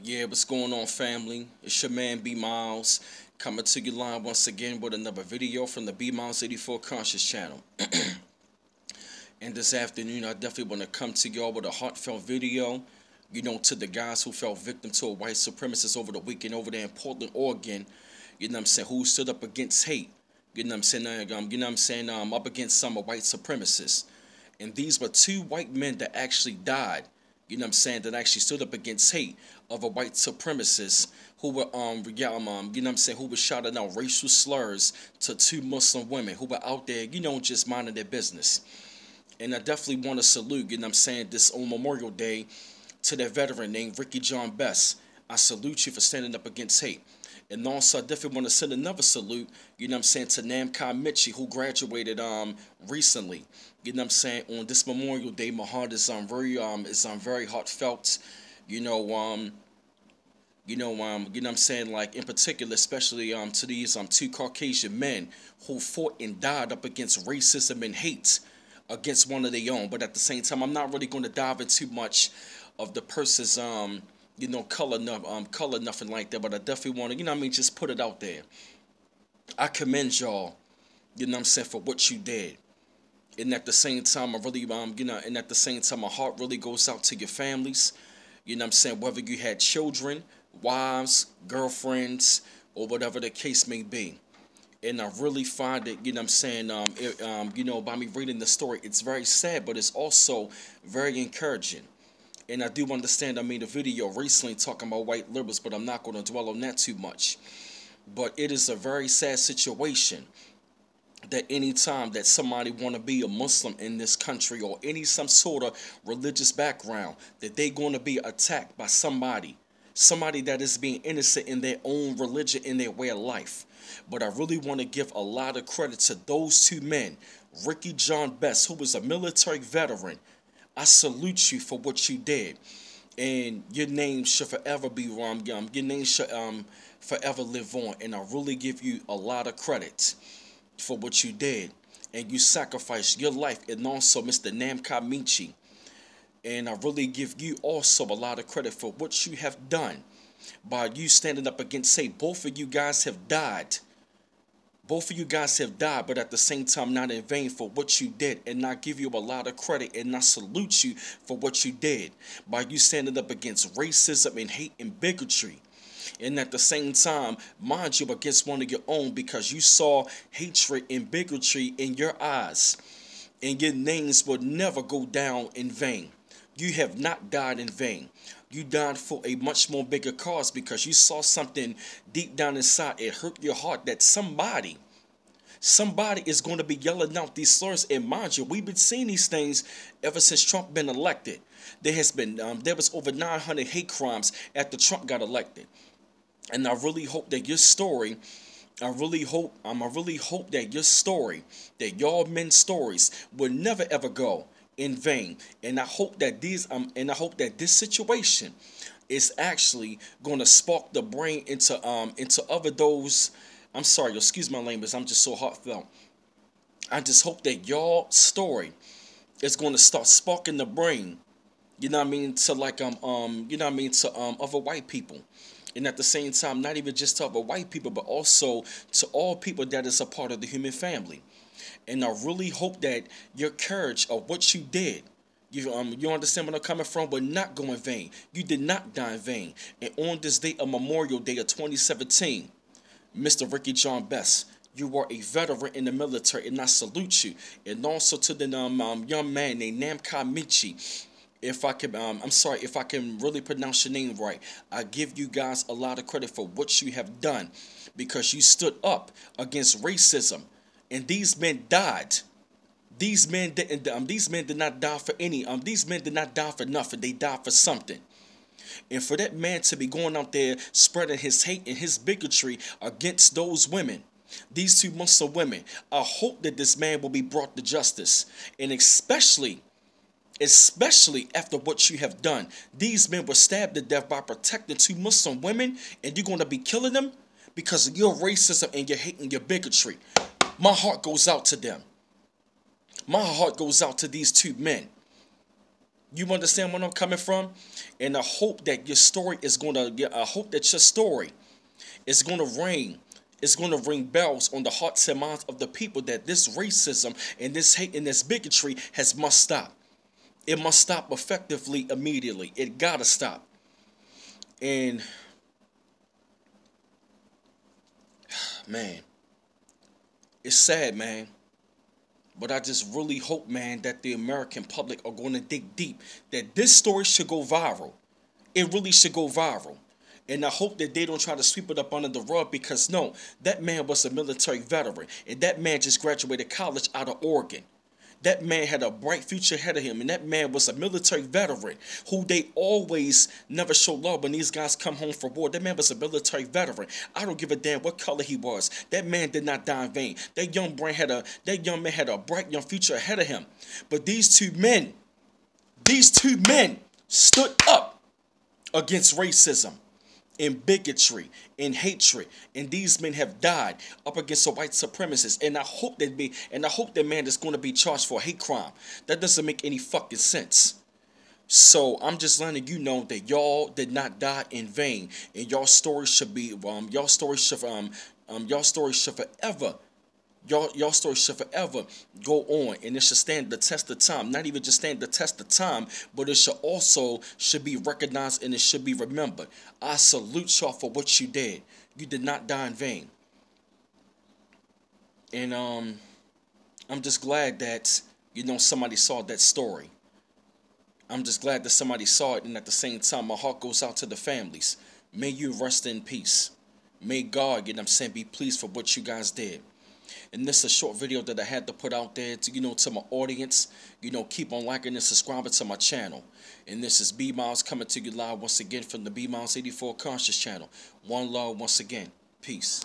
Yeah, what's going on, family? It's your man B Miles coming to you live once again with another video from the B Miles 84 Conscious channel. And this afternoon, I definitely want to come to y'all with a heartfelt video. To the guys who fell victim to a white supremacist over the weekend over there in Portland, Oregon. Who stood up against hate. Up against some white supremacists. And these were two white men that actually died. That actually stood up against hate of a white supremacist who were who was shouting out racial slurs to two Muslim women who were out there, just minding their business. And I definitely want to salute, this on Memorial Day to that veteran named Ricky John Best. I salute you for standing up against hate. And also, I definitely want to send another salute, to Namkai Mitchie, who graduated recently. On this Memorial Day, my heart is very heartfelt. Like in particular, especially to these two Caucasian men who fought and died up against racism and hate against one of their own. But at the same time, I'm not really going to dive into much of the person's color, nothing like that. But I definitely want to, just put it out there. I commend y'all, for what you did. And at the same time, and at the same time, my heart really goes out to your families. Whether you had children, wives, girlfriends, or whatever the case may be. And I really find it, by me reading the story, it's very sad, but it's also very encouraging. And I do understand, the video recently talking about white liberals, but I'm not going to dwell on that too much. But it is a very sad situation that any time that somebody want to be a Muslim in this country or some sort of religious background, that they're going to be attacked by somebody that is being innocent in their own religion, in their way of life. But I really want to give a lot of credit to those two men, Ricky John Best, who was a military veteran. I salute you for what you did, and your name should forever be wrong. Your name should forever live on, and I really give you a lot of credit for what you did, and you sacrificed your life, and also Mr. Namkai Mitchie. And I really give you also a lot of credit for what you have done by you standing up against hate. Both of you guys have died. Both of you guys have died, but at the same time, not in vain for what you did. And I give you a lot of credit, and I salute you for what you did by you standing up against racism and hate and bigotry. And at the same time, mind you, against one of your own, because you saw hatred and bigotry in your eyes. And your names will never go down in vain. You have not died in vain. You died for a much more bigger cause, because you saw something deep down inside. It hurt your heart that somebody is going to be yelling out these slurs. And mind you, we've been seeing these things ever since Trump been elected. There was over 900 hate crimes after Trump got elected. And I really hope that your story, that y'all men's stories will never ever go in vain. And I hope that this situation is actually going to spark the brain into other those. I'm sorry, excuse my language. I'm just so heartfelt. I just hope that y'all story is going to start sparking the brain. To other white people. And at the same time, not even just to other white people, but also to all people that is a part of the human family. And I really hope that your courage of what you did, you understand where I'm coming from, will not go in vain. You did not die in vain. And on this day of Memorial Day of 2017, Mr. Ricky John Best, you are a veteran in the military, and I salute you. And also to the young man named Namkai Mitchie. If I can really pronounce your name right, I give you guys a lot of credit for what you have done, because you stood up against racism, and these men died. These men did not die for any. These men did not die for nothing. They died for something. And for that man to be going out there spreading his hate and his bigotry against those women, these two Muslim women, I hope that this man will be brought to justice, and especially after what you have done. These men were stabbed to death by protecting two Muslim women, and you're going to be killing them because of your racism and your hate and your bigotry. My heart goes out to them. My heart goes out to these two men. You understand where I'm coming from? And I hope that your story is gonna. I hope that your story is gonna ring. It's gonna ring bells on the hearts and minds of the people that this racism and this hate and this bigotry has must stop. It must stop effectively, immediately. It gotta stop. And man, it's sad, man. But I just really hope, man, that the American public are going to dig deep. That this story should go viral. It really should go viral. And I hope that they don't try to sweep it up under the rug, because no, that man was a military veteran. And that man just graduated college out of Oregon. That man had a bright future ahead of him, and that man was a military veteran who they always never show love when these guys come home from war. That man was a military veteran. I don't give a damn what color he was. That man did not die in vain. That young man had a bright young future ahead of him. But these two men stood up against racism and bigotry and hatred, and these men have died up against the white supremacists. And I hope that man is going to be charged for a hate crime. That doesn't make any fucking sense. So I'm just letting you know that y'all did not die in vain, and y'all story should be y'all story should forever. Y'all story should forever go on, and it should stand the test of time. Not even just stand the test of time, but it should be recognized, and it should be remembered. I salute y'all for what you did. You did not die in vain. And I'm just glad that somebody saw that story. I'm just glad that somebody saw it, and at the same time, my heart goes out to the families. May you rest in peace. May God, be pleased for what you guys did. And this is a short video that I had to put out there to, to my audience. Keep on liking and subscribing to my channel. And this is B Miles coming to you live once again from the B Miles 84 Conscious channel. One love once again. Peace.